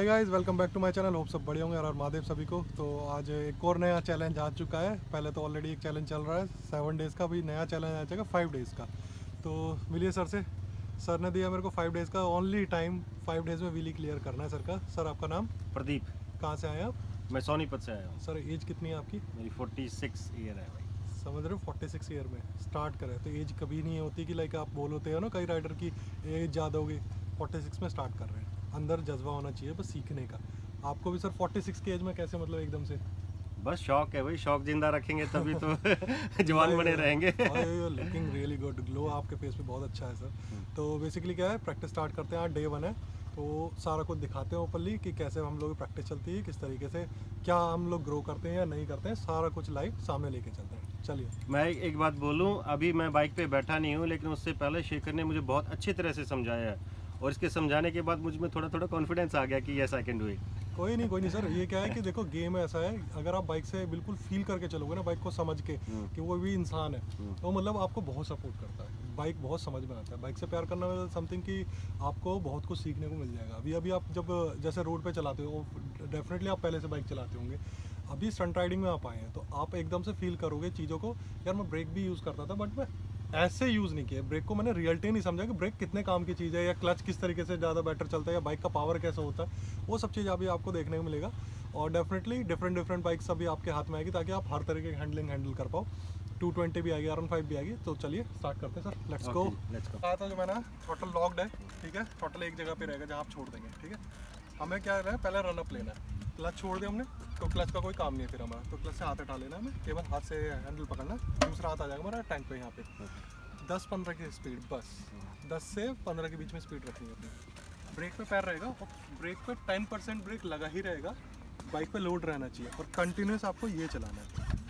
Hi guys, welcome back to my channel. Hope सब बढ़िया होंगे और महादेव सभी को। तो आज एक और नया चैलेंज आ चुका है। पहले तो ऑलरेडी एक चैलेंज चल रहा है 7 डेज़ का, अभी नया चैलेंज आ जाएगा 5 डेज़ का। तो मिलिए सर से। सर ने दिया मेरे को 5 डेज़ का ओनली टाइम। 5 डेज़ में व्हीली क्लियर करना है सर का। सर आपका नाम? प्रदीप। कहाँ से आए आप? मैं सोनीपत से आया हूँ। सर एज कितनी है आपकी? मेरी 46 ईयर है भाई। समझ रहे हो, 46 ईयर में स्टार्ट करें तो एज कभी नहीं होती कि लाइक आप बोलते हो ना कई राइडर की एज ज़्यादा होगी। 46 में स्टार्ट कर रहे हैं। अंदर जज्बा होना चाहिए बस सीखने का। आपको भी सर 46 की एज में कैसे मतलब एकदम से? बस शौक है भाई, शौक जिंदा रखेंगे तभी तो जवान बने रहेंगे। लुकिंग रियली गुड, ग्लो आपके फेस पे बहुत अच्छा है सर। तो बेसिकली क्या है, प्रैक्टिस स्टार्ट करते हैं। आज डे 1 है तो सारा कुछ दिखाते हैं ओपनली कि कैसे हम लोग प्रैक्टिस चलती है, किस तरीके से क्या हम लोग ग्रो करते हैं या नहीं करते हैं, सारा कुछ लाइव सामने लेके चलते हैं। चलिए मैं एक बात बोलूँ, अभी मैं बाइक पे बैठा नहीं हूँ, लेकिन उससे पहले शेखर ने मुझे बहुत अच्छी तरह से समझाया है और इसके समझाने के बाद मुझ में थोड़ा थोड़ा कॉन्फिडेंस आ गया कि yes I can do it. कोई नहीं सर। ये क्या है कि देखो गेम ऐसा है, अगर आप बाइक से बिल्कुल फील करके चलोगे ना, बाइक को समझ के कि वो भी इंसान है, तो मतलब आपको बहुत सपोर्ट करता है। बाइक बहुत समझ में आता है। बाइक से प्यार करना मतलब समथिंग कि आपको बहुत कुछ सीखने को मिल जाएगा। अभी आप जब जैसे रोड पे चलाते हो, डेफिनेटली आप पहले से बाइक चलाते होंगे, अभी स्टंट राइडिंग में आप आए हैं तो आप एकदम से फील करोगे चीज़ों को। यार मैं ब्रेक भी यूज़ करता था बट मैं ऐसे यूज़ नहीं किया। ब्रेक को मैंने रियलिटी नहीं समझा कि ब्रेक कितने काम की चीज़ है या क्लच किस तरीके से ज़्यादा बेटर चलता है या बाइक का पावर कैसा होता है। वो सब चीज़ अभी आपको देखने को मिलेगा और डेफिनेटली डिफरेंट बाइक्स अभी आपके हाथ में आएगी ताकि आप हर तरीके की हैंडल कर पाओ। 220 भी आएगी, R15 भी आएगी। तो चलिए स्टार्ट करते हैं सर, लेट्स गो। कहा था जो मैंने, थ्रॉटल लॉक्ड है, ठीक है। थ्रॉटल एक जगह पे रहेगा जहाँ आप छोड़ देंगे, ठीक है। हमें क्या है, पहले रनअप लेना है। क्लच छोड़ दिया हमने तो क्लच का कोई काम नहीं है फिर हमारा, तो क्लच से हाथ हटा लेना है हमें, केवल हाथ से हैंडल पकड़ना। दूसरा हाथ आ जाएगा हमारा टैंक पे, यहाँ पे 10-15 की स्पीड, बस 10 से 15 के बीच में स्पीड रखनी है अपनी। ब्रेक पे पैर रहेगा और ब्रेक पे 10% ब्रेक लगा ही रहेगा। बाइक पे लोड रहना चाहिए और कंटिन्यूस आपको ये चलाना है,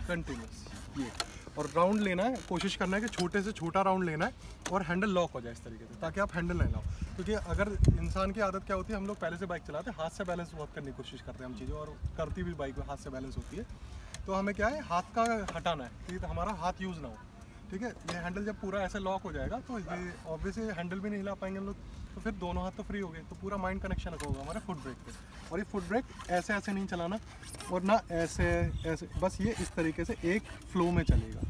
कंटिन्यूस ये। और राउंड लेना है, कोशिश करना है कि छोटे से छोटा राउंड लेना है और हैंडल लॉक हो जाए इस तरीके से ताकि आप हैंडल नहीं लाओ। क्योंकि अगर इंसान की आदत क्या होती है, हम लोग पहले से बाइक चलाते हैं, हाथ से बैलेंस बहुत करने की कोशिश करते हैं हम चीज़ें, और करती भी बाइक में हाथ से बैलेंस होती है। तो हमें क्या है, हाथ का हटाना है कि हमारा हाथ यूज़ ना हो, ठीक है। ये हैंडल जब पूरा ऐसे लॉक हो जाएगा तो ये ऑब्वियसली हैंडल भी नहीं हिला पाएंगे हम लोग, तो फिर दोनों हाथ तो फ्री हो गए। तो पूरा माइंड कनेक्शन होगा हमारे फुट ब्रेक पे। और ये फुट ब्रेक ऐसे ऐसे नहीं चलाना और ना ऐसे ऐसे, बस ये इस तरीके से एक फ्लो में चलेगा,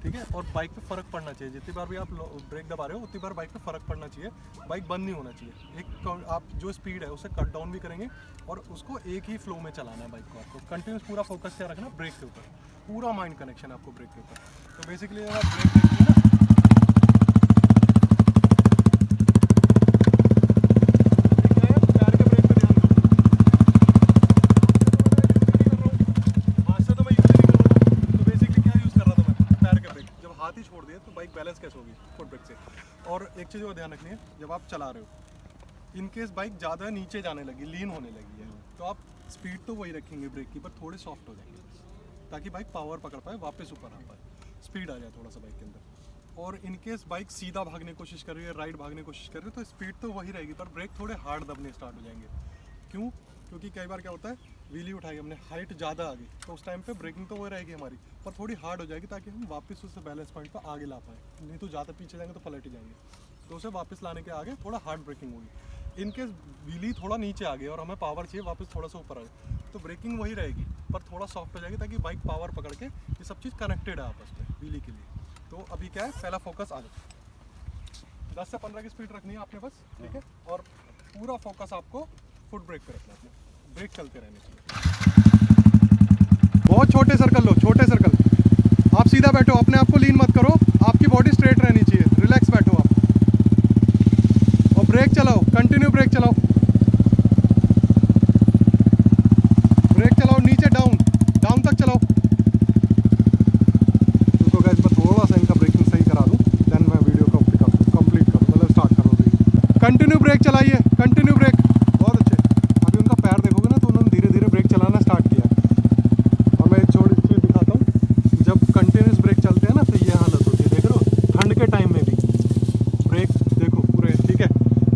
ठीक है। और बाइक पे फ़र्क पड़ना चाहिए, जितनी बार भी आप ब्रेक दबा रहे हो उतनी बार बाइक पे फ़र्क पड़ना चाहिए। बाइक बंद नहीं होना चाहिए। एक आप जो स्पीड है उसे कट डाउन भी करेंगे और उसको एक ही फ्लो में चलाना है बाइक को। आपको कंटिन्यूस पूरा फोकस क्या रखना ब्रेक के ऊपर, पूरा माइंड कनेक्शन आपको ब्रेक के ऊपर। तो बेसिकली अगर आप ब्रेक देखिए ना, पैर के ब्रेक पे ध्यान दो। हाथ से तो मैं यूज़ नहीं कर रहा हूँ, तो बेसिकली क्या यूज़ कर रहा था मैं, पैर के ब्रेक। जब हाथ ही छोड़ दिए तो बाइक बैलेंस कैसे होगी फुट ब्रेक से। और एक चीज़ और ध्यान रखनी है, जब आप चला रहे हो, इन केस बाइक ज़्यादा नीचे जाने लगी, लीन होने लगी है, तो आप स्पीड तो वही रखेंगे ब्रेक की, पर थोड़े सॉफ्ट हो जाएंगे ताकि बाइक पावर पकड़ पाए, वापस ऊपर आ पाए, स्पीड आ जाए थोड़ा सा बाइक के अंदर। और इन केस बाइक सीधा भागने की कोशिश कर रही है, राइड भागने की कोशिश कर रही है, तो स्पीड तो वही रहेगी पर ब्रेक थोड़े हार्ड दबने स्टार्ट हो जाएंगे। क्यों? क्योंकि कई बार क्या होता है, व्हीली उठाई हमने, हाइट ज़्यादा आ गई, तो उस टाइम पे ब्रेकिंग तो वही रहेगी हमारी, पर थोड़ी हार्ड हो जाएगी ताकि हम वापस उस बैलेंस पॉइंट पर आगे ला पाएँ। नहीं तो ज़्यादा पीछे जाएंगे तो पलट ही जाएंगे, तो उसे वापस लाने के आगे थोड़ा हार्ड ब्रेकिंग होगी। इन केस व्हीली थोड़ा नीचे आ गई और हमें पावर चाहिए वापस थोड़ा सा ऊपर आ जाए, तो ब्रेकिंग वही रहेगी पर थोड़ा सॉफ्ट हो जाएगी ताकि बाइक पावर पकड़ के, ये सब चीज़ कनेक्टेड है आपस में व्हीली के लिए। तो अभी क्या है, पहला फोकस आ जाए, 10 से 15 की स्पीड रखनी है आपने बस, ठीक है। और पूरा फोकस आपको फुट ब्रेक पे रखना है, ब्रेक चलते रहने चाहिए। बहुत छोटे सर्कल लो, छोटे सर्कल। आप सीधा बैठो, अपने आप को लीन मत करो, आपकी बॉडी स्ट्रेट रहनी चाहिए, रिलैक्स बैठो आप और ब्रेक चलाओ, कंटिन्यू ब्रेक चलाओ, ब्रेक चलाओ, नीचे डाउन डाउन तक चलाओ। तो गाइस मैं थोड़ा सा इनका ब्रेकिंग सही करा दूं, देन मैं वीडियो को कंप्लीट करूं, मतलब स्टार्ट करूं। कंटिन्यू ब्रेक चलाइए, कंटिन्यू ब्रेक, बहुत अच्छे। अभी उनका पैर देखोगे ना तो उन्होंने धीरे धीरे ब्रेक चलाना स्टार्ट किया। और मैं एक छोटी चीज़ दिखाता हूँ, जब कंटिन्यूस ब्रेक चलते हैं ना तो ये हालत होती है, देख रहे हो, ठंड के टाइम में भी ब्रेक देखो पूरे, ठीक है।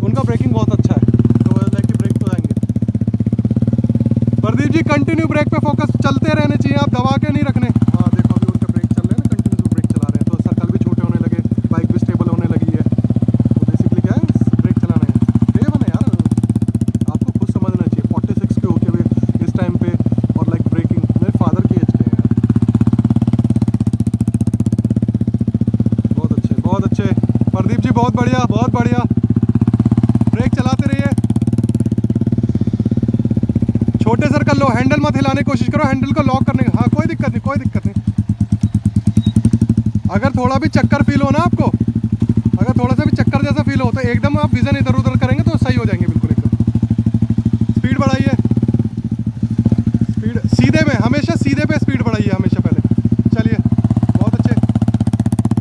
उनका ब्रेकिंग बहुत अच्छा है, तो लाइक ब्रेक तो आएंगे। प्रदीप जी कंटिन्यू ब्रेक पे फोकस चलते रहने चाहिए, आप दबा के नहीं रखने। हाँ देखो अभी उनके ब्रेक चल रहे हैं ना, कंटिन्यू ब्रेक चला रहे हैं, तो सर्कल भी छोटे होने लगे, बाइक भी स्टेबल होने लगी है। तो बेसिकली क्या है, ब्रेक चलाना है, ये बना यार, आपको खुद समझना चाहिए। बहुत बढ़िया, बहुत बढ़िया। ब्रेक चलाते रहिए। छोटे सर्कल लो, हैंडल मत हिलाने की कोशिश करो, हैंडल को लॉक करने का। हाँ कोई दिक्कत नहीं, कोई दिक्कत नहीं। अगर थोड़ा भी चक्कर फील हो ना आपको, अगर थोड़ा सा भी चक्कर जैसा फील हो तो एकदम आप विजन इधर उधर करेंगे तो सही हो जाएंगे बिल्कुल एकदम। स्पीड बढ़ाइए, स्पीड सीधे में, हमेशा सीधे पे स्पीड बढ़ाइए हमेशा पहले। चलिए बहुत अच्छे।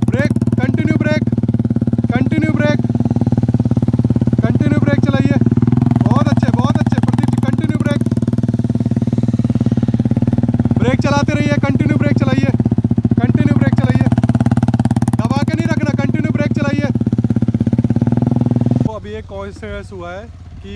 Break, continue break, continue break, continue break चलाइए। बहुत अच्छे, बहुत अच्छे Pradeep ji, continue break. Break चलाते रहिए, कंटिन्यू ब्रेक चलाइए, कंटिन्यू ब्रेक चलाइए, दबा के नहीं रखना, कंटिन्यू ब्रेक चलाइए। तो अभी एक कोइंसिडेंस हुआ है कि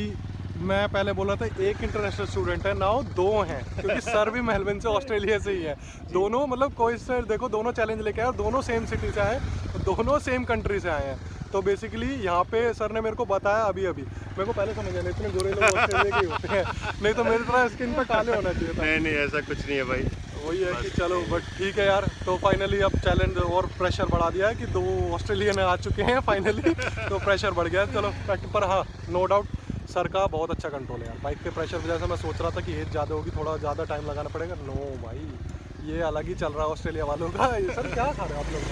मैं पहले बोला था एक इंटरनेशनल स्टूडेंट है, नाउ 2 हैं, क्योंकि सर भी मेलबर्न से, ऑस्ट्रेलिया से ही है। दोनों मतलब कोइंसिडेंस देखो, दोनों चैलेंज लेके आए और दोनों सेम सिटी से आए, दोनों सेम कंट्री से आए हैं। तो बेसिकली यहाँ पे सर ने मेरे को बताया अभी मेरे को पहले समझ आया, इतने गोरे लोग ऑस्ट्रेलिया के ही होते हैं, नहीं तो मेरी तरह स्किन पे काले होना चाहिए था। नहीं नहीं, ऐसा कुछ नहीं है भाई। वही है कि चलो बट ठीक है यार। तो फाइनली अब चैलेंज और प्रेशर बढ़ा दिया है कि 2 ऑस्ट्रेलियन आ चुके हैं फाइनली, तो प्रेशर बढ़ गया है। चलो पर हाँ, नो डाउट सर का बहुत अच्छा कंट्रोल है यार बाइक के प्रेशर की वजह से। मैं सोच रहा था कि एज ज़्यादा होगी, थोड़ा ज़्यादा टाइम लगाना पड़ेगा। नो भाई, ये अलग ही चल रहा है ऑस्ट्रेलिया वालों का। ये सर क्या खा रहे हो आप लोग?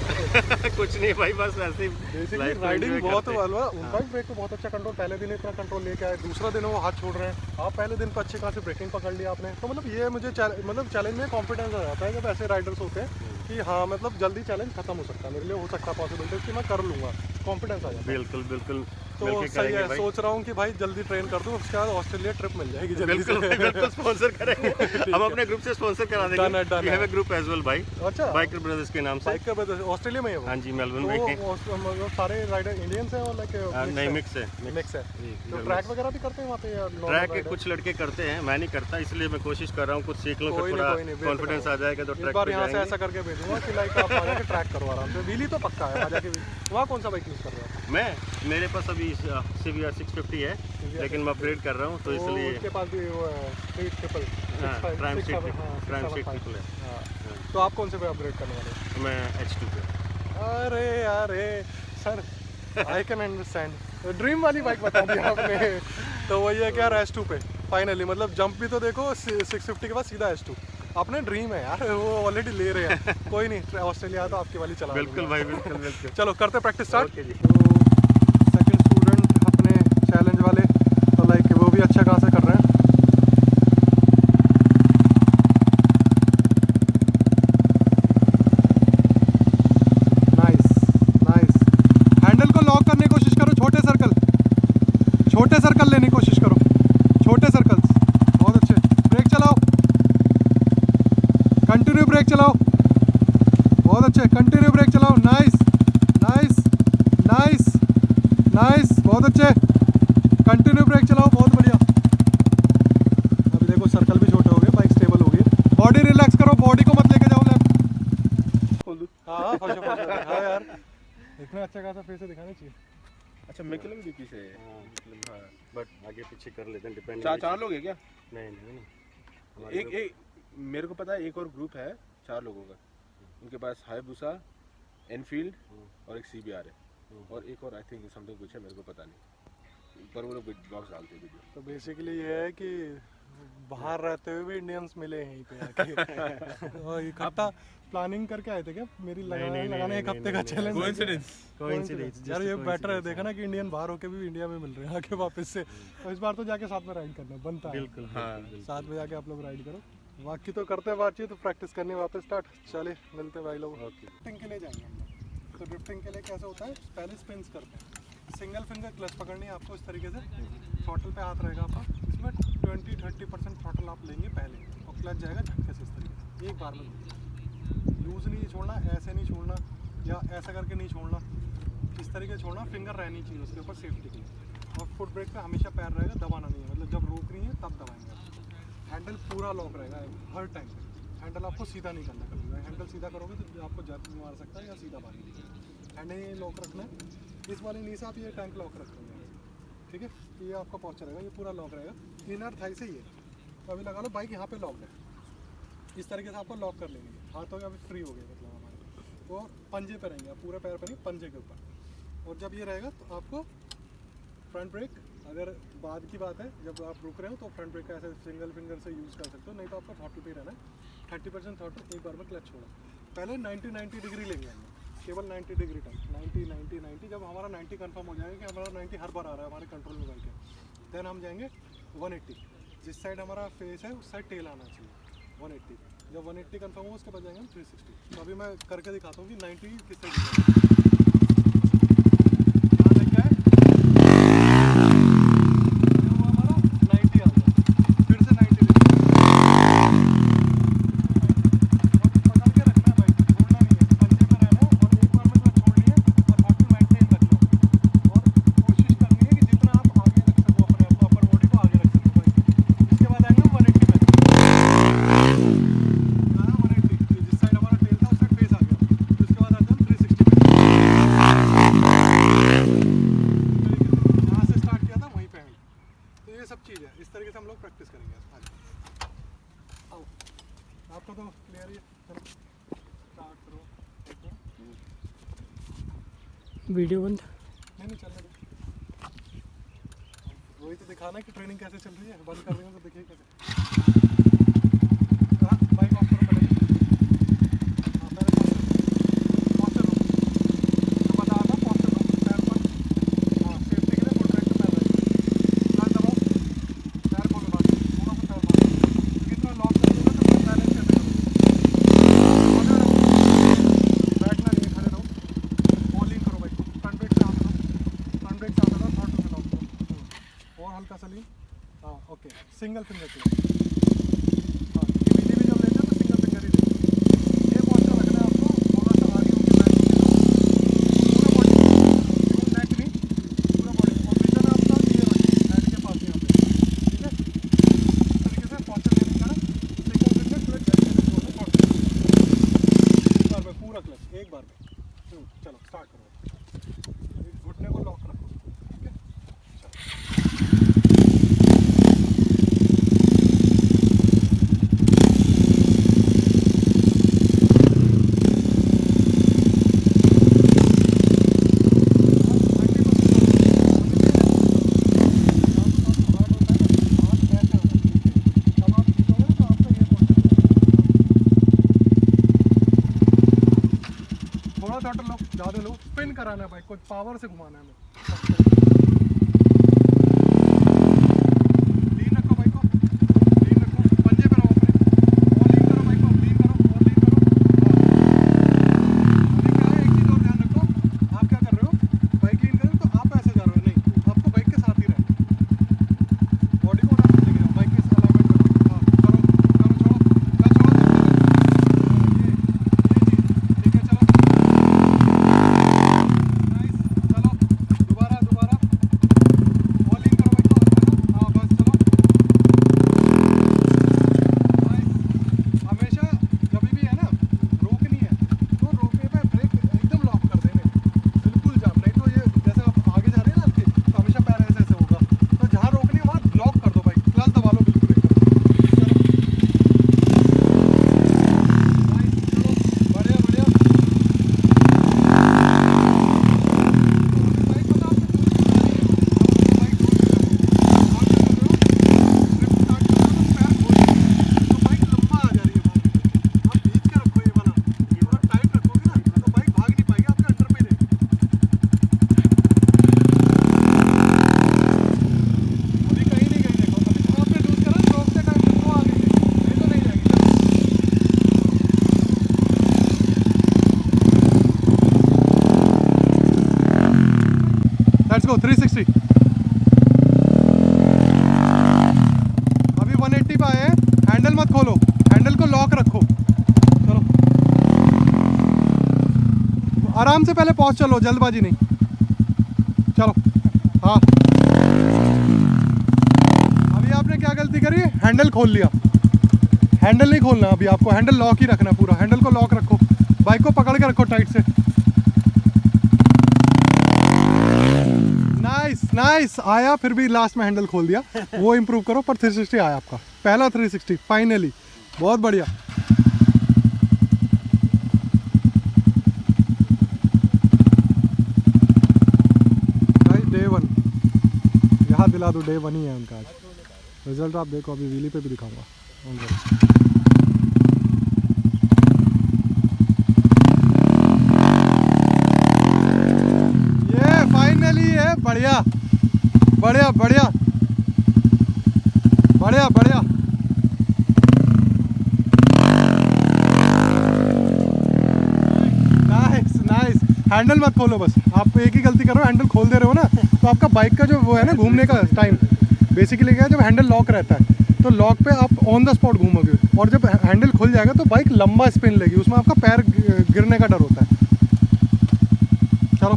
कुछ नहीं भाई, बस ऐसे ही बेसिकली राइडिंग बहुत वाला है। उनका भी ब्रेक पे बहुत अच्छा कंट्रोल, पहले दिन इतना कंट्रोल लेके आए, दूसरा दिन वो हाथ छोड़ रहे हैं। आप पहले दिन पर अच्छी खासी ब्रेकिंग पकड़ लिया आपने, तो मतलब ये मुझे मतलब चैलेंज में कॉन्फिडेंस आ जाता है जब ऐसे राइडर्स होते हैं कि हाँ मतलब जल्दी चैलेंज खत्म हो सकता है, मेरे लिए हो सकता है पॉसिबिलिटी कि मैं कर लूँगा, कॉन्फिडेंस आ जाता है। बिल्कुल बिल्कुल। तो सही है, सोच रहा हूँ कि भाई जल्दी ट्रेन कर दूँ, उसके बाद ऑस्ट्रेलिया ट्रिप मिल जाएगी जल्दी बिल्कुल से। भाई, बिल्कुल स्पॉन्सर करेंगे। हम अपने ग्रुप से स्पॉन्सर करा देंगे। Done है, done We have है। a group as well भाई, अच्छा, बाइकर ब्रदर्स के नाम से। बाइक का बता, ऑस्ट्रेलिया में है वो? हाँ जी, मेलबर्न में है। तो मतलब सारे राइडर इंडियंस हैं और लाइक नहीं, मिक्स है, मिक्स है। जी, तो mix। ट्रैक वगैरह भी करते हैं वहाँ पे या normal ट्रैक के rider? कुछ लड़के करते हैं, मैं नहीं करता, इसलिए मैं कोशिश कर रहा हूँ कुछ सीख लूँ, कोई फिर नहीं, थोड़ा कोई नहीं, कॉन्फिडेंस आ जाएगा तो इस ट्रैक बार पे यहाँ से जाएंगे। ऐसा करके भेजूंगा कि लाइक आप आ जाके ट्रैक करो आराम से। व्हीली तो पक्का है, आ जाके वहाँ कौन सा बाइक यूज़ कर रहे हो? मेरे पास अभी CBR 650 है, लेकिन मैं अपग्रेड कर रहा हूँ तो इसलिए। उसके पास भी वो प्राइम सीट ट्रिपल ट्रिपल है। तो आप कौन से पे अपग्रेड करने वाले हो? मैं H2 पे। अरे अरे sir, I can understand, dream वाली बाइक बता दी आपने। तो वही है कि यार S2 पे फाइनली, मतलब जंप भी तो देखो 650 के बाद सीधा S2 अपने ड्रीम है यार, वो ऑलरेडी ले रहे हैं। कोई नहीं, ऑस्ट्रेलिया तो आपकी वाली चला बिल्कुल भाई, बिल्कुल बिल्कुल। चलो करते प्रैक्टिस स्टार्ट। ओके जी। तो सेकंड स्टूडेंट अपने चैलेंज वाले, तो लाइक वो भी अच्छा खासा कर रहे हैं। Nice nice. हैंडल को लॉक करने की कोशिश करो, छोटे सर्कल लेने की कोशिश करो, छोटे सर्कल्स। बहुत अच्छे। ब्रेक चलाओ, कंटिन्यू ब्रेक चलाओ, बहुत अच्छे, कंटिन्यू ब्रेक चलाओ। नाइस नाइस नाइस नाइस, बहुत अच्छे, कंटिन्यू ब्रेक चलाओ, बहुत बढ़िया। अभी देखो सर्कल भी छोटे हो गए, बाइक स्टेबल हो गई। बॉडी रिलैक्स करो, बॉडी को मत लेके जाओ लेफ्ट। हाँ फर्स्ट ऑफ ऑल हाँ यार, इतना अच्छा खासा फेस दिखाना चाहिए। अच्छा मैकलम भी पीछे है। हाँ, बट आगे पीछे कर लेते हैं, डिपेंड। चार लोग हैं क्या? नहीं नहीं नहीं। एक मेरे को पता है, एक और ग्रुप है 4 लोगों का, उनके पास हायाबुसा, एनफील्ड और एक CBR है, और एक और आई थिंक समथिंग कुछ है, मेरे को पता नहीं, पर वो लोग ब्लॉग्स डालते हैं वीडियो। तो बेसिकली ये है कि बाहर रहते हुए भी इंडियंस मिले हैं यहीं पे आके। और इकट्ठा प्लानिंग करके आए थे क्या? मेरी लगाने एक हफ्ते का चैलेंज। कोइंसिडेंस यार ये बेटर है, देखा ना कि इंडियन बाहर होके भी इंडिया में मिल रहे हैं आके वापस से। तो इस बार तो जाके साथ में राइड करना बनता है। बिल्कुल हाँ, साथ में जाके आप लोग राइड करो। बाकी तो करते हैं बातचीत, तो प्रैक्टिस करनी वापस स्टार्ट। चले मिलते हैं भाई लोग। ड्रिफ्टिंग के लिए जाएंगे हम लोग। तो ड्रिफ्टिंग के लिए कैसे होता है, पहले स्पिन्स करते हैं। सिंगल फिंगर क्लच पकड़नी है आपको इस तरीके से, थ्रॉटल पे हाथ रहेगा आपका, इसमें 20-30% थ्रॉटल आप लेंगे पहले, और क्लच जाएगा झटके से इस तरीके से, एक बार में लूज़ नहीं छोड़ना, ऐसे नहीं छोड़ना या ऐसा करके नहीं छोड़ना, इस तरीके से छोड़ना। फिंगर रहनी चाहिए उसके ऊपर सेफ्टी के लिए। और फुट ब्रेक पे हमेशा पैर रहेगा, दबाना नहीं है, मतलब जब रोक रही है तब दबाएंगे आप। हैंडल पूरा लॉक रहेगा हर टाइम पे, हैंडल आपको सीधा नहीं करना कभी। हैंडल सीधा करोगे तो आपको जर्क मार सकता है या सीधा मारेगा। हैंडल लॉक रखना है, इस वाले नी से आप ये टैंक लॉक रख देंगे, ठीक है। ये आपका पॉस्चर रहेगा, ये पूरा लॉक रहेगा, इनर थाई से ये। तो अभी लगा लो बाइक यहाँ पे लॉक है, इस तरीके से आपको लॉक कर लेंगे। हाथों के अभी फ्री हो गए मतलब हमारे, और पंजे पे रहेंगे, आप पूरे पैर पे नहीं, पंजे के ऊपर। और जब ये रहेगा तो आपको फ्रंट ब्रेक, अगर बाद की बात है जब आप रुक रहे हो तो फ्रंट ब्रेक का ऐसे सिंगल फिंगर से यूज़ कर सकते हो, नहीं तो आपका थ्रॉटल पे ही रहना है। 30% थ्रॉटल, एक बार में क्लच छोड़ा। पहले 90 डिग्री लेंगे हम, केवल 90 डिग्री तक, 90। जब हमारा 90 कंफर्म हो जाएगा कि हमारा 90 हर बार आ रहा है हमारे कंट्रोल में करके, देन हम जाएंगे 180। जिस साइड हमारा फेस है उस साइड टेल आना चाहिए 180। जब 180 कंफर्म हो उसके बाद जाएंगे हम 360। तो अभी मैं करके दिखाता हूँ कि 90 किस साइड यहाँ लेके आए, वो हमारा 90 आ गया, फिर से 90 लेके पकड़ के रखना है बाइक, छोड़ना नहीं है, पंजे पे रहना है और एक बार में क्लच छोड़नी है और थ्रॉटल मेंटेन रखना है और कोशिश करनी है कि जितना आप आगे रख सको अपने आप को, अपर बॉडी को आगे रख सको बाइक। इसके बाद आएंगे 180 पे, 180 जिस साइड हमारा टेल था उस साइड फेस आ गया। तो इसके बाद आते हैं 360 पे, यहाँ से स्टार्ट किया था वहीं पे एंड। तो ये सब चीज़ है, इस तरीके से हम लोग प्रैक्टिस करेंगे। आओ, आपको तो क्लियर ही है, चलो स्टार्ट करो। वीडियो बंद। नहीं चलने दो, वही तो दिखाना कि ट्रेनिंग कैसे चल रही है। बंद कर रही हूँ तो देखिए कैसे। हाँ, बाइक ऑफ करो पहले। हाँ, पहले पॉस्चर लो, जो बता रहा था पॉस्चर लो, पैर पर। हाँ, सेफ्टी के लिए फुट ब्रेक पे पैर रखें, पैर दबाओ, पैर खोलो बाहर, थोड़ा सा पैर बाहर। कितना लॉक कर दोगे तो बैलेंस कैसे करोगे। बैठना नहीं है, खड़े रहो, होल्डिंग करो बाइक को, फ्रंट ब्रेक से हाथ लो, फ्रंट ब्रेक से हाथ लो, थ्रॉटल से लॉक करो और हल्का सा लीन। हाँ ओके, सिंगल फिंगर क्लच। हाँ, धीमी जब लेते हो तो सिंगल फिंगर ही लेते हो। ये पॉस्चर रखना है आपको, थोड़ा सा आगे होके बैक होके पूरा बॉडी, नेक नहीं, पूरा बॉडी। और विजन आपका ये रखो हेड के पास यहाँ पे, ठीक है। इस तरीके से पॉस्चर लेने का सिंगल फिंगर क्लच ऐसे बोलो थ्रॉटल, एक बार में पूरा क्लच, एक बार में। चलो स्टार्ट करो, घुटने को लॉक रखो, ठीक है। थोड़ा थ्रॉटल लो, ज़्यादा लो, स्पिन कराना है बाइक को, पावर से घुमाना है हमें। लीन रखो बाइक को, लीन रखो, पंजे पे रहो अपने, और लीन करो बाइक को, लीन करो और लीन करो। लेकिन एक चीज़ और ध्यान रखो, आप क्या कर रहे हो, बाइक लीन करो तो आप ऐसे जा रहे हो, नहीं, आपको बाइक के साथ ही रहना है, बॉडी को ना लेके जाओ, बाइक के साथ अलाइनमेंट करो। हाँ करो, छोड़ो, क्या छोड़ो, ये चीज़, ठीक है। चलो नाइस, चलो दोबारा और लीन करो बाइक को, हाँ बस चलो नाइस। हमेशा जब भी है ना रोकनी है तो रोकने पे ब्रेक एकदम लॉक कर देने, बिल्कुल जाम, नहीं तो ये जैसे आप आगे जा रहे हैं ना आपके, तो हमेशा पैर ऐसे ऐसे होगा, तो जहाँ रोकनी है वहाँ लॉक कर दो बाइक, क्लच दबा लो बिल्कुल एकदम। चलो नाइस, चलो बढ़िया बढ़िया। बाइक बता आपको पूरी बाइक रोक के रखो, आप क्या कर रहे हो, ट्रिप स्टार्ट कर रहे हो तो पैर खोल के, तो बाइक लंबा आ जा रही है भागने के, आप खींच के रखो ये वाला, थोड़ा टाइट रखोगे ना तो बाइक भाग नहीं पाएगी, आपके अंडर पे ही रहेगी। अभी कहीं नहीं गई, देखो अभी जहाँ पे लूज करा रोकते टाइम वो आ गई, नहीं तो नहीं जाएगी। चलो लेट्स गो 360। अभी 180 पे आए हैं, हैंडल मत खोलो, हैंडल को लॉक रखो। चलो आराम से पहले पहुंच, चलो जल्दबाजी नहीं, चलो। हाँ अभी आपने क्या गलती करी, हैंडल खोल लिया, हैंडल नहीं खोलना अभी, आपको हैंडल लॉक ही रखना पूरा, हैंडल को लॉक रखो, बाइक को पकड़ के रखो टाइट से। नाइस आया, फिर भी लास्ट में हैंडल खोल दिया, वो इम्प्रूव करो, पर 360 आया आपका, पहला 360 फाइनली, बहुत बढ़िया। याद दिला दूँ, डे 1 ही है उनका आज। रिजल्ट आप देखो, अभी व्हीली पे भी दिखाऊंगा। ये फाइनली है, बढ़िया बढ़िया बढ़िया बढ़िया बढ़िया। Nice nice. हैंडल मत खोलो बस, आप एक ही गलती करो, हैंडल खोल दे रहे हो ना तो आपका बाइक का जो वो है ना घूमने का टाइम बेसिकली क्या है, जब हैंडल लॉक रहता है तो लॉक पे आप ऑन द स्पॉट घूमोगे, और जब हैंडल खुल जाएगा तो बाइक लंबा स्पिन लेगी, उसमें आपका पैर गिरने का डर होता है। चलो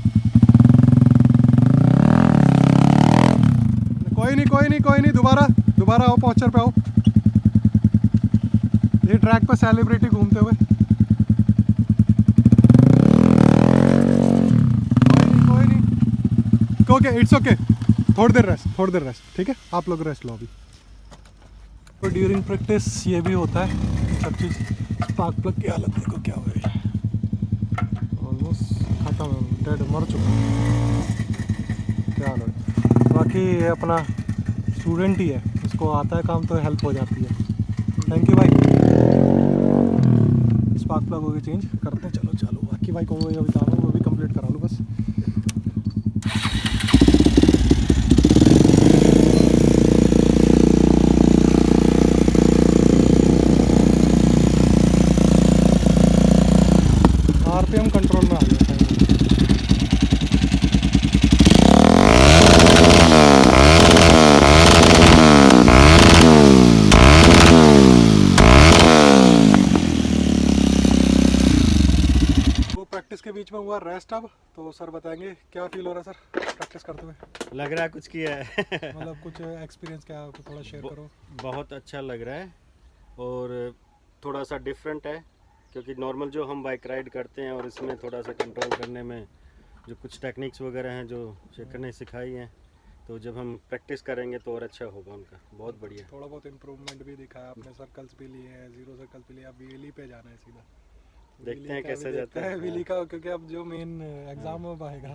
कोई नहीं, दोबारा आओ, पॉस्चर पे आओ। ये ट्रैक पे सेलिब्रिटी घूमते हुए। कोई नहीं ओके, इट्स ओके। थोड़ी देर रेस्ट, ठीक है, आप लोग रेस्ट लो अभी। तो ड्यूरिंग प्रैक्टिस ये भी होता है सब चीज़। स्पार्क प्लग की हालत देखो क्या हुई, ऑलमोस्ट ख़त्म, डेड, मर चुका। क्या हालत। बाकी ये अपना स्टूडेंट ही है, इसको आता है काम तो हेल्प हो जाती है। थैंक यू भाई। स्पार्क प्लग हो गई चेंज, करते हैं चलो चालू। बाकी भाई को अभी बता रहा हूँ, वो भी कंप्लीट करा लूँ बस। आरपीएम कंट्रोल में आ गया था। वो प्रैक्टिस के बीच में हुआ रेस्ट। अब तो सर बताएंगे क्या फील हो रहा है सर प्रैक्टिस करते हुए। लग रहा है कुछ किया है। मतलब कुछ एक्सपीरियंस क्या है, थोड़ा शेयर करो। बहुत अच्छा लग रहा है और थोड़ा सा डिफरेंट है, क्योंकि नॉर्मल जो हम बाइक राइड करते हैं और इसमें थोड़ा सा कंट्रोल करने में जो कुछ टेक्निक्स वगैरह हैं जो शेखर ने सिखाई हैं, तो जब हम प्रैक्टिस करेंगे तो और अच्छा होगा उनका। बहुत बढ़िया। थोड़ा बहुत इम्प्रूवमेंट भी दिखा है आपने, सर्कल्स भी लिए हैं, 0 सर्कल भी लिए, अब व्हीली पे जाना है सीधा। देखते हैं कैसे जाता है व्हीली का, क्योंकि अब जो मेन एग्जाम में आएगा।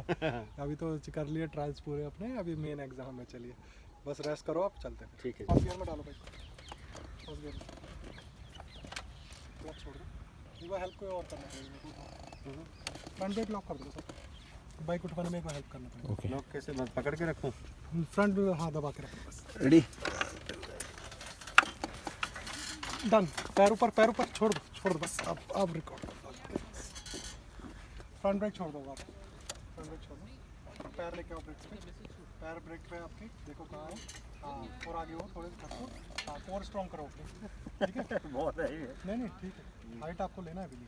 अभी तो कर लिए ट्रायल्स पूरे अपने, अभी मेन एग्जाम में। चलिए बस रेस्ट करो, आप चलते हैं। ठीक है। फर्स्ट गियर में डालो भाई, फर्स्ट गियर में क्लच छोड़ दो। एक बार हेल्प कोई और करना पड़ेगा। फ्रंट ब्रेक लॉक कर दो सर, बाइक उठाने में एक बार हेल्प करना पड़ेगा। ओके। लॉक कैसे, मैं पकड़ के रखूं? फ्रंट में हाथ दबा के रखो बस। रेडी। डन। पैर ऊपर छोड़ दो बस। अब रिकॉर्ड फ्रंट ब्रेक छोड़ दो आप, फ्रंट ब्रेक छोड़ दो, पैर लेके आओ ब्रेक पे, पैर ब्रेक पे आपके देखो कहाँ है। हाँ, और आगे हो थोड़े खसो। हाँ, और स्ट्रॉन्ग करो अपने, ठीक है। बहुत है ये। नहीं ठीक है, हाइट आपको लेना है भी नहीं,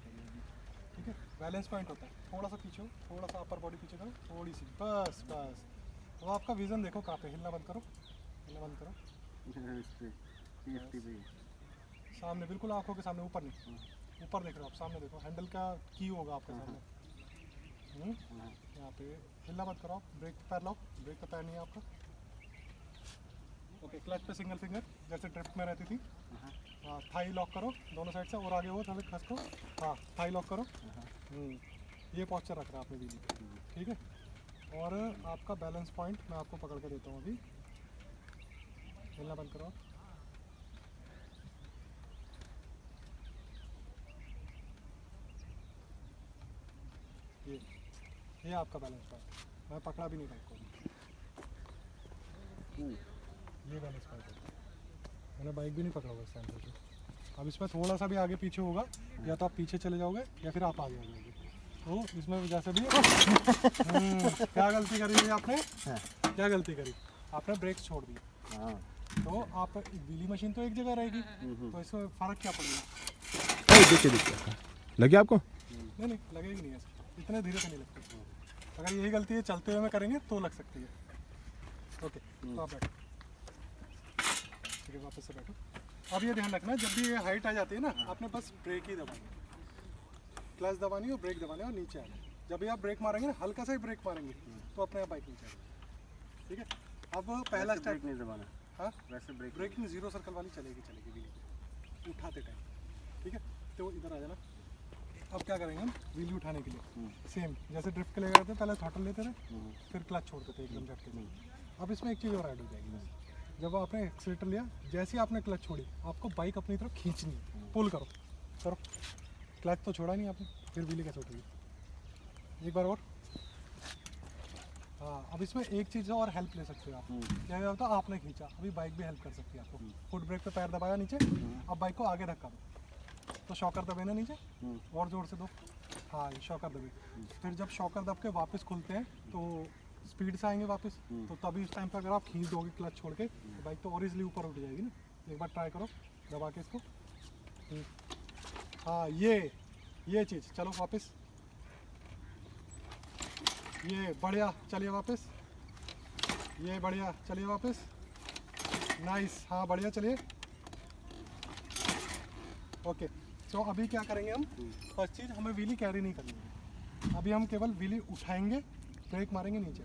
ठीक है। बैलेंस पॉइंट होता है, थोड़ा सा पीछे हो, थोड़ा सा अपर बॉडी पीछे करो, थोड़ी सी बस। तो आपका विजन देखो कहाँ पे, हिलना बंद करो। सामने बिल्कुल आंखों के सामने, ऊपर नहीं, ऊपर देख रहे हो आप, सामने देखो। हैंडल का की होगा आपके सामने। यहाँ पे हिलना मत करो। ब्रेक पे पैर लाओ, ब्रेक पे पैर नहीं है आपका। ओके, क्लच पे सिंगल फिंगर जैसे ड्रिफ्ट में रहती थी। हाँ, थाई लॉक करो दोनों साइड से, और आगे हो थोड़े खस को। हाँ, थाई लॉक करो। ये पोस्चर रख रहा है आपने व्हीली पे, ठीक है। और आपका बैलेंस पॉइंट मैं आपको पकड़ के देता हूँ अभी। हिलना बंद करो। ये आपका बैलेंस पॉइंट, मैं पकड़ा भी नहीं बाइक को। ये बैलेंस पॉइंट है, मैंने बाइक भी नहीं पकड़ा हुआ इस टाइम पे। अब इसमें थोड़ा सा भी आगे पीछे होगा, या तो आप पीछे चले जाओगे या फिर आप आगे आ जाओगे। तो इसमें जैसे भी क्या गलती करी है आपने, क्या गलती करी आपने, ब्रेक छोड़ दिया। तो आप व्हीली मशीन तो एक जगह रहेगी, तो इसमें फ़र्क क्या पड़ेगा। देखिए लगे आपको? नहीं लगेगी नहीं, ऐसे इतने धीरे से नहीं लगती। अगर यही गलती है चलते हुए में करेंगे तो लग सकती है। ओके, तो आप बैठो, ठीक है, वापस से बैठो। अब ये ध्यान रखना, जब भी ये हाइट आ जाती है ना, आपने बस ब्रेक ही दबानी, क्लच दबानी और ब्रेक दबानी और नीचे आना। जब भी आप ब्रेक मारेंगे ना, हल्का सा ही ब्रेक मारेंगे तो अपने आप बाइक नीचे आएगी, ठीक है। अब पहला स्टेप नहीं दबाना। हाँ, वैसे ब्रेकिंग 0 सर्कल वाली चलेगी व्हील उठाते टाइम, ठीक है। तो इधर आ जाना। अब क्या करेंगे हम व्हील उठाने के लिए, सेम जैसे ड्रिफ्ट के लिए करते थे, पहले थ्रॉटल लेते रहे, फिर क्लच छोड़ते थे एकदम झटके से। अब इसमें एक चीज़ और ऐड हो जाएगी बस। जब आपने एक्सीलेटर लिया, जैसे ही आपने क्लच छोड़ी, आपको बाइक अपनी तरफ खींचनी है। पुल करो करो, क्लच तो छोड़ा नहीं आपने, फिर व्हीली कैसे उठेगी? एक बार और। हाँ, अब इसमें एक चीज़ और हेल्प ले सकते हो आप। क्या होता है, आपने खींचा, अभी बाइक भी हेल्प कर सकती है आपको। फुट ब्रेक पे पैर दबाया नीचे, अब बाइक को आगे धक्का दो, तो शॉकर दबे ना नीचे, और ज़ोर से दो। हाँ, ये शॉकर दबे। फिर जब शॉकर दब के वापस खुलते हैं तो स्पीड से आएंगे वापस, तो तभी उस टाइम पे अगर आप खींच दोगे क्लच छोड़ के, तो बाइक तो और इजली ऊपर उठ जाएगी ना। एक बार ट्राई करो दबा के इसको। हाँ, ये चीज़। चलो वापस, ये बढ़िया, चलिए वापस, ये बढ़िया, चलिए वापस, नाइस। हाँ बढ़िया, चलिए। ओके, तो अभी क्या करेंगे हम? फर्स्ट चीज़, हमें व्हीली कैरी नहीं करनी है। अभी हम केवल व्हीली उठाएंगे, ब्रेक मारेंगे नीचे,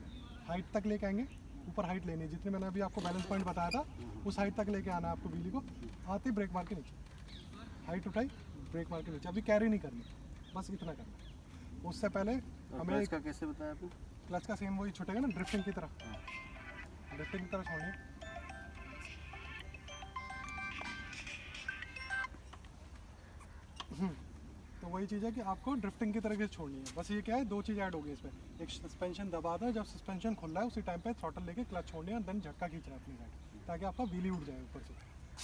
हाइट तक लेके आएंगे। ऊपर हाइट लेनी है, जितने मैंने अभी आपको बैलेंस पॉइंट बताया था, उस हाइट तक लेके आना है आपको व्हीली को। आते ही ब्रेक मार के नीचे, हाइट उठाई, ब्रेक मार के नीचे। अभी कैरी नहीं करनी, बस इतना करना है। उससे पहले हमें क्लच का कैसे बताया आपने? क्लच का सेम वही छूटेगा ना, ड्रिफ्टिंग की तरह। ड्रिफ्टिंग की तरह छोड़नी। तो वही चीज़ है कि आपको ड्रिफ्टिंग की तरह से छोड़नी है। बस ये क्या है, दो चीज़ ऐड हो गई इसमें। एक सस्पेंशन दबा दो, जब सस्पेंशन खुल रहा है उसी टाइम पे थ्रॉटल लेके क्लच छोड़नी है, देन झटका खींचना है अपनी साइड, ताकि आपका व्हीली उठ जाए ऊपर से।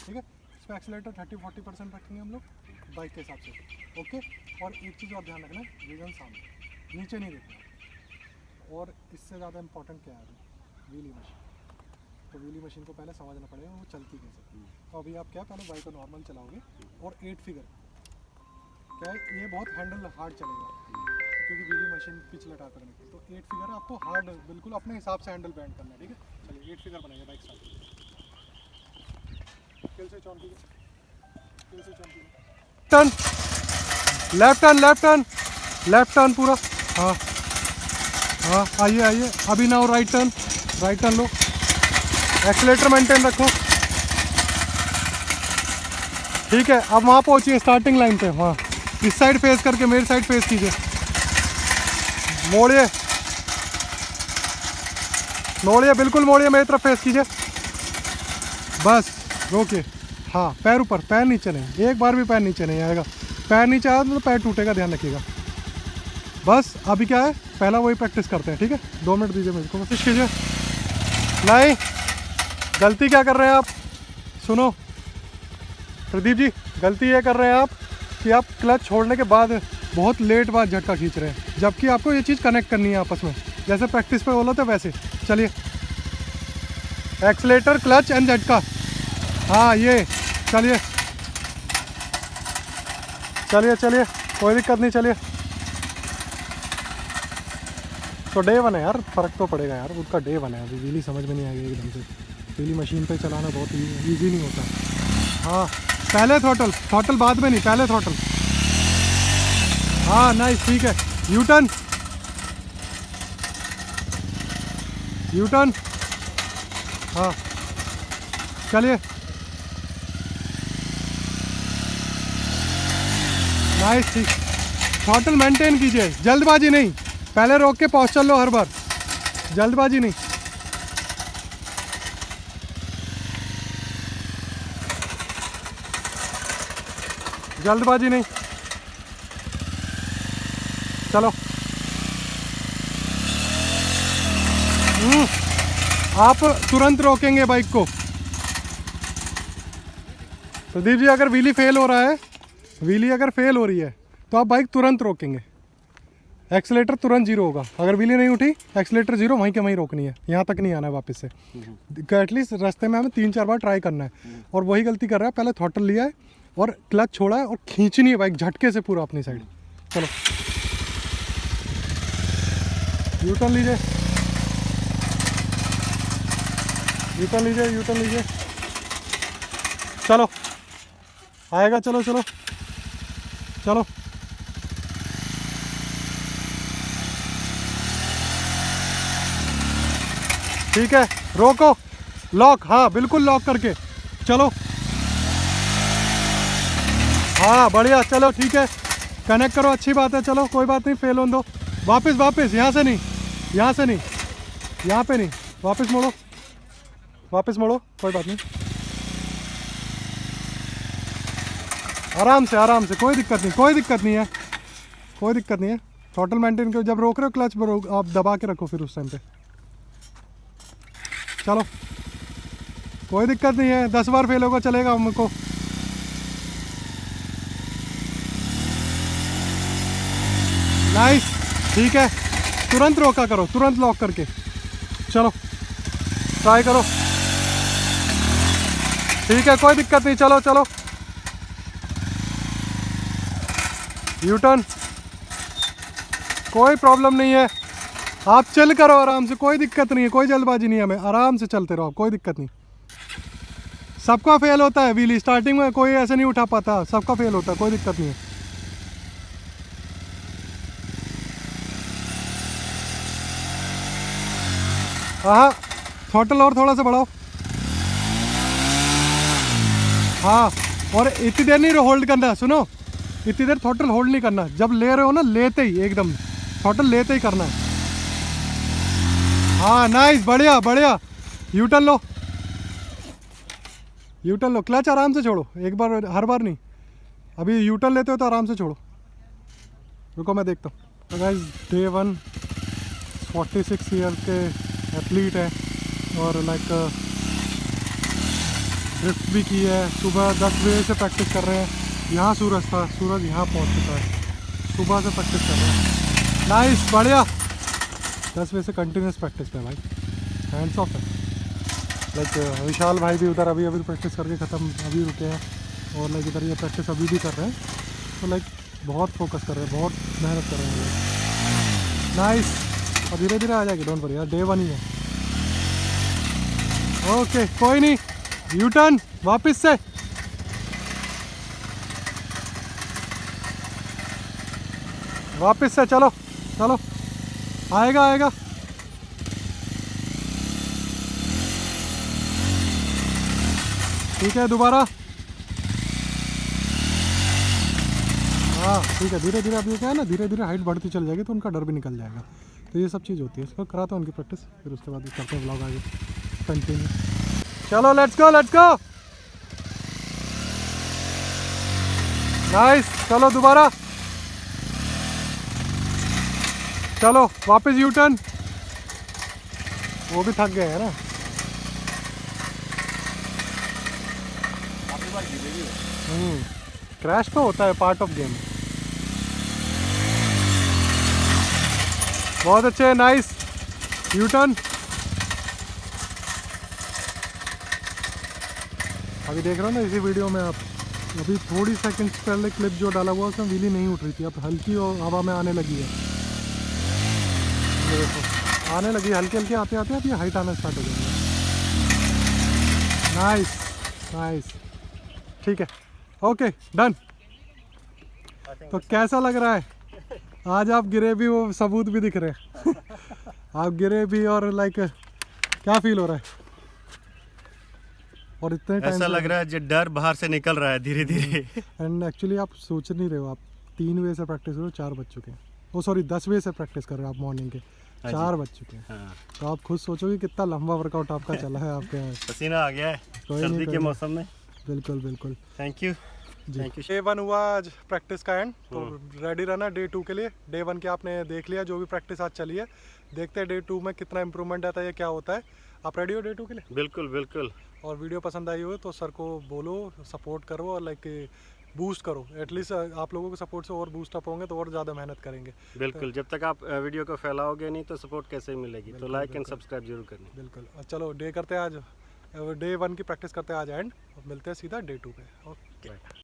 ठीक है, इस पर एक्सीलेटर 30-40% रखेंगे हम लोग बाइक के हिसाब से। ओके, और एक चीज़ और ध्यान रखना, विजन सामने, नीचे नहीं देखना। और इससे ज़्यादा इंपॉर्टेंट क्या है, व्हीली मशीन। तो व्हीली मशीन को पहले समझना पड़ेगा वो चलती कैसे। तो अभी आप क्या, पहले बाइक को नॉर्मल चलाओगे, और 8 फिगर क्या है, ये बहुत हैंडल हार्ड चलेगा क्योंकि व्हीली मशीन पिच लटा करने की। तो 8 फिगर आपको हार्ड बिल्कुल अपने हिसाब से हैंडल बैंड करना है। ठीक है, चलिए 8 फिगर बनाइए बाइक साथ। किल स्विच ऑन कीजिए, किल स्विच ऑन कीजिए। Turn, left turn, left turn, left turn पूरा। हाँ हाँ, आइए आइए। अभी ना हो राइट टर्न, राइट टर्न लो, एक्सीलेटर मेंटेन रखो। ठीक है, अब वहाँ पहुँचिए स्टार्टिंग लाइन पे। हाँ, इस साइड फेस करके मेरी साइड फेस कीजिए, मोड़िए मोड़िए, बिल्कुल मोड़िए, मेरी तरफ फेस कीजिए, बस रोकिए। हाँ, पैर ऊपर, पैर नीचे नहीं, एक बार भी पैर नीचे नहीं आएगा। पैर नीचे आया तो पैर टूटेगा, ध्यान रखिएगा। बस अभी क्या है, पहला वही प्रैक्टिस करते हैं। ठीक है, 2 मिनट दीजिए मेरे को, कोशिश कीजिए। नहीं, गलती क्या कर रहे हैं आप, सुनो प्रदीप जी, गलती ये कर रहे हैं आप कि आप क्लच छोड़ने के बाद बहुत लेट बाद झटका खींच रहे हैं, जबकि आपको ये चीज़ कनेक्ट करनी है आपस में, जैसे प्रैक्टिस पे बोला था वैसे। चलिए, एक्सीलेटर, क्लच एंड झटका। हाँ, ये चलिए चलिए चलिए, कोई दिक्कत नहीं, चलिए। तो डे 1 है यार, फ़र्क तो पड़ेगा यार, उसका डे 1 है। अभी व्हीली समझ में नहीं आएगी एकदम से, व्हीली मशीन पे चलाना बहुत ईजी नहीं होता। हाँ, पहले थ्रॉटल, थ्रॉटल बाद में नहीं, पहले थ्रॉटल। हाँ नाइस, ठीक है। U turn, U turn. हाँ चलिए, नाइस, ठीक। थ्रॉटल मेंटेन कीजिए, जल्दबाजी नहीं, पहले रोक के पहुँच चल लो हर बार, जल्दबाजी नहीं। जल्दबाजी नहीं, चलो। आप तुरंत रोकेंगे बाइक को। प्रदीप जी, अगर व्हीली फेल हो रहा है, व्हीली अगर फेल हो रही है तो आप बाइक तुरंत रोकेंगे, एक्सीलेटर तुरंत 0 होगा। अगर व्हीली नहीं उठी, एक्सीलेटर 0, वहीं के वहीं रोकनी है, यहाँ तक नहीं आना है वापस से। एटलीस्ट रास्ते में हमें 3-4 बार ट्राई करना है। और वही गलती कर रहा है, पहले थ्रॉटल लिया है और क्लच छोड़ा है और खींचनी है बाइक झटके से पूरा अपनी साइड। चलो, यू टर्न लीजिए, यू टर्न लीजिए, यू टर्न लीजिए। चलो, आएगा, चलो चलो चलो। ठीक है, रोको, लॉक। हाँ बिल्कुल लॉक करके चलो। हाँ बढ़िया, चलो ठीक है, कनेक्ट करो, अच्छी बात है। चलो कोई बात नहीं, फेल होने दो। वापस वापस, यहाँ से नहीं, यहाँ से नहीं, यहाँ पे नहीं, वापस मोड़ो। वापस मोड़ो, कोई बात नहीं, आराम से, कोई दिक्कत नहीं, कोई दिक्कत नहीं है, कोई दिक्कत नहीं है। थ्रॉटल मेंटेन करो, जब रोक रहे हो क्लच पर आप दबा के रखो, फिर उस टाइम पे चलो, कोई दिक्कत नहीं है। 10 बार फेल होगा चलेगा हमको। नाइस, ठीक है, तुरंत रोका करो, तुरंत लॉक करके चलो, ट्राई करो, ठीक है, कोई दिक्कत नहीं, चलो चलो, यू टर्न, कोई प्रॉब्लम नहीं है, आप चिल करो आराम से, कोई दिक्कत नहीं है, कोई जल्दबाजी नहीं है, हमें आराम से चलते रहो, कोई दिक्कत नहीं। सबका फेल होता है व्हीली, स्टार्टिंग में कोई ऐसे नहीं उठा पाता, सबका फेल होता है, कोई दिक्कत नहीं है। हाँ, थ्रॉटल और थोड़ा सा बढ़ाओ, हाँ, और इतनी देर नहीं होल्ड करना, सुनो, इतनी देर थ्रॉटल होल्ड नहीं करना, जब ले रहे हो ना लेते ही एकदम थ्रॉटल लेते ही करना है। हाँ नाइस, बढ़िया बढ़िया, यू टर्न लो, यू टर्न लो, क्लच आराम से छोड़ो, एक बार हर बार नहीं, अभी यू टर्न लेते हो तो आराम से छोड़ो, रुको मैं देखता हूँ। तो गाइस डे 1 46 ईयर के एथलीट है और लाइक ड्रिफ्ट भी की है, सुबह 10 बजे से प्रैक्टिस कर रहे हैं, यहाँ सूरज था, सूरज यहाँ पहुँच चुका है, सुबह से प्रैक्टिस कर रहे हैं, नाइस बढ़िया, 10 बजे से कंटिन्यूस प्रैक्टिस पे भाई, हैंड्स ऑफ है। लाइक विशाल भाई भी उधर अभी प्रैक्टिस करके ख़त्म, अभी रुके हैं, और लाइक इधर ये प्रैक्टिस अभी भी कर रहे हैं, तो लाइक बहुत फोकस कर रहे हैं, बहुत मेहनत कर रहे हैं, नाइस, और धीरे धीरे आ जाएगी, डोंट वरी यार, डे 1 ही है। ओके कोई नहीं, यू टर्न वापस से, वापस से चलो चलो, आएगा आएगा, ठीक है, दोबारा, हाँ ठीक है, धीरे धीरे, अब ये क्या है ना, धीरे धीरे हाइट बढ़ती चल जाएगी तो उनका डर भी निकल जाएगा, तो ये सब चीज़ होती है, इसको कराता हूँ उनकी प्रैक्टिस, फिर उसके बाद करते हैं व्लॉग आगे कंटिन्यू। चलो let's go, let's go, nice, चलो दोबारा, चलो वापस यू टर्न, वो भी थक गए हैं ना, क्रैश तो होता है, पार्ट ऑफ गेम। बहुत अच्छे, नाइस, यू टर्न, अभी देख रहे हो ना इसी वीडियो में आप, अभी थोड़ी सेकंड्स पहले क्लिप जो डाला हुआ उसमें व्हीली नहीं उठ रही थी, अब हल्की और हवा में आने लगी है, देखो आने लगी, हल्के हल्के आते आते अब ये हाइट आना स्टार्ट हो जाएगा, नाइस नाइस, ठीक है, ओके डन। तो कैसा लग रहा है आज, आप गिरे भी, वो सबूत भी दिख रहे हैं आप गिरे भी, और लाइक क्या फील हो रहा है, और इतने टाइम ऐसा लग रहा है जो डर बाहर से निकल रहा है धीरे धीरे। एंड एक्चुअली आप सोच नहीं रहे हो, आप 3 बजे से प्रैक्टिस करो, 4 बज चुके हैं, वो सॉरी 10 बजे से प्रैक्टिस कर रहे हो आप मॉर्निंग के, 4 बज चुके हैं, हाँ। तो आप खुद सोचोगे कितना लंबा वर्कआउट आपका चला है आपके यहाँ। पसीना आ गया है सर्दी के मौसम में। बिल्कुल बिल्कुल, थैंक यू जी। Thank you. डे 1 हुआ आज प्रैक्टिस का एंड, तो रेडी रहना डे 2 के लिए। डे 1 के आपने देख लिया जो भी प्रैक्टिस आज चली है, देखते हैं डे 2 में कितना इंप्रूवमेंट आता है, क्या होता है। आप रेडी हो डे 2 के लिए? बिल्कुल बिल्कुल। और वीडियो पसंद आई हो तो सर को बोलो, सपोर्ट करो और लाइक बूस्ट करो, एटलीस्ट आप लोगों के सपोर्ट से और बूस्ट अप होंगे तो और ज़्यादा मेहनत करेंगे। बिल्कुल, जब तक आप वीडियो को फैलाओगे नहीं तो सपोर्ट कैसे मिलेगी, तो लाइक एंड सब्सक्राइब जरूर करना। बिल्कुल, चलो डे करते हैं आज, डे 1 की प्रैक्टिस करते हैं आज एंड, मिलते हैं सीधा डे 2 पे। ओके।